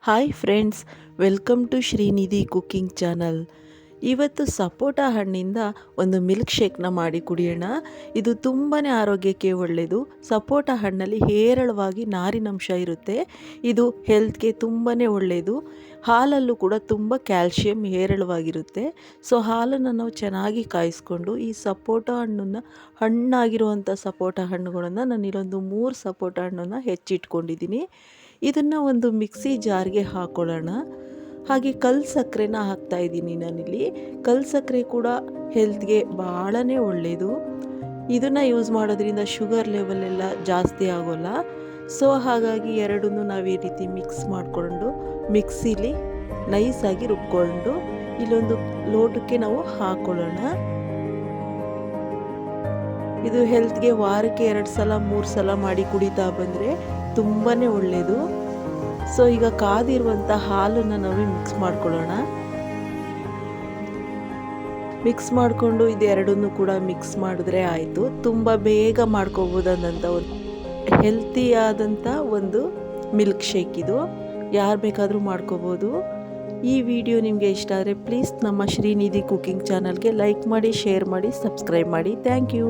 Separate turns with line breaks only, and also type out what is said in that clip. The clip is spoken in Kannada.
Hi friends, welcome to Srinidhi cooking channel. ಇವತ್ತು ಸಪೋಟ ಹಣ್ಣಿಂದ ಒಂದು ಮಿಲ್ಕ್ ಶೇಕ್ನ ಮಾಡಿ ಕುಡಿಯೋಣ. ಇದು ತುಂಬಾ ಆರೋಗ್ಯಕ್ಕೆ ಒಳ್ಳೆಯದು. ಸಪೋಟ ಹಣ್ಣಲ್ಲಿ ಹೇರಳವಾಗಿ ನಾರಿನಂಶ ಇರುತ್ತೆ. ಇದು ಹೆಲ್ತ್ಗೆ ತುಂಬಾ ಒಳ್ಳೆಯದು. ಹಾಲಲ್ಲೂ ಕೂಡ ತುಂಬ ಕ್ಯಾಲ್ಶಿಯಂ ಹೇರಳವಾಗಿರುತ್ತೆ. ಸೊ ಹಾಲನ್ನು ನಾವು ಚೆನ್ನಾಗಿ ಕಾಯಿಸ್ಕೊಂಡು ಈ ಸಪೋಟ ಹಣ್ಣಾಗಿರುವಂಥ ಸಪೋಟ ಹಣ್ಣುಗಳನ್ನು ನಾನಿಲ್ಲೊಂದು 3 ಸಪೋಟ ಹಣ್ಣನ್ನು ಹೆಚ್ಚಿಟ್ಕೊಂಡಿದ್ದೀನಿ. ಇದನ್ನು ಒಂದು ಮಿಕ್ಸಿ ಜಾರ್ಗೆ ಹಾಕೊಳ್ಳೋಣ. ಹಾಗೆ ಕಲ್ಲು ಸಕ್ಕರೆನ ಹಾಕ್ತಾಯಿದ್ದೀನಿ ನಾನಿಲ್ಲಿ. ಕಲ್ಲು ಸಕ್ಕರೆ ಕೂಡ ಹೆಲ್ತ್ಗೆ ಭಾಳನೇ ಒಳ್ಳೆಯದು. ಇದನ್ನು ಯೂಸ್ ಮಾಡೋದ್ರಿಂದ ಶುಗರ್ ಲೆವೆಲ್ ಎಲ್ಲ ಜಾಸ್ತಿ ಆಗೋಲ್ಲ. ಸೊ ಹಾಗಾಗಿ ಎರಡನ್ನೂ ನಾವು ಈ ರೀತಿ ಮಿಕ್ಸ್ ಮಾಡಿಕೊಂಡು ಮಿಕ್ಸಿಲಿ ನೈಸಾಗಿ ರುಬ್ಕೊಂಡು ಇಲ್ಲೊಂದು ಲೋಟಕ್ಕೆ ನಾವು ಹಾಕೊಳ್ಳೋಣ. ಇದು ಹೆಲ್ತ್ಗೆ ವಾರಕ್ಕೆ 2 ಸಲ 3 ಸಲ ಮಾಡಿ ಕುಡಿತಾ ಬಂದರೆ ತುಂಬಾ ಒಳ್ಳೆಯದು. ಸೊ ಈಗ ಕಾದಿರುವಂಥ ಹಾಲನ್ನು ನಾವು ಮಿಕ್ಸ್ ಮಾಡ್ಕೊಳ್ಳೋಣ. ಮಿಕ್ಸ್ ಮಾಡಿಕೊಂಡು ಇದೆರಡನ್ನೂ ಕೂಡ ಮಿಕ್ಸ್ ಮಾಡಿದ್ರೆ ಆಯಿತು. ತುಂಬ ಬೇಗ ಮಾಡ್ಕೋಬೋದಾದಂಥ ಒಂದು ಹೆಲ್ತಿಯಾದಂಥ ಒಂದು ಮಿಲ್ಕ್ ಶೇಕ್ ಇದು. ಯಾರು ಬೇಕಾದರೂ ಮಾಡ್ಕೋಬೋದು. ಈ ವಿಡಿಯೋ ನಿಮಗೆ ಇಷ್ಟ ಆದರೆ ಪ್ಲೀಸ್ ನಮ್ಮ ಶ್ರೀನಿಧಿ ಕುಕ್ಕಿಂಗ್ ಚಾನಲ್ಗೆ ಲೈಕ್ ಮಾಡಿ, ಶೇರ್ ಮಾಡಿ, ಸಬ್ಸ್ಕ್ರೈಬ್ ಮಾಡಿ. Thank you.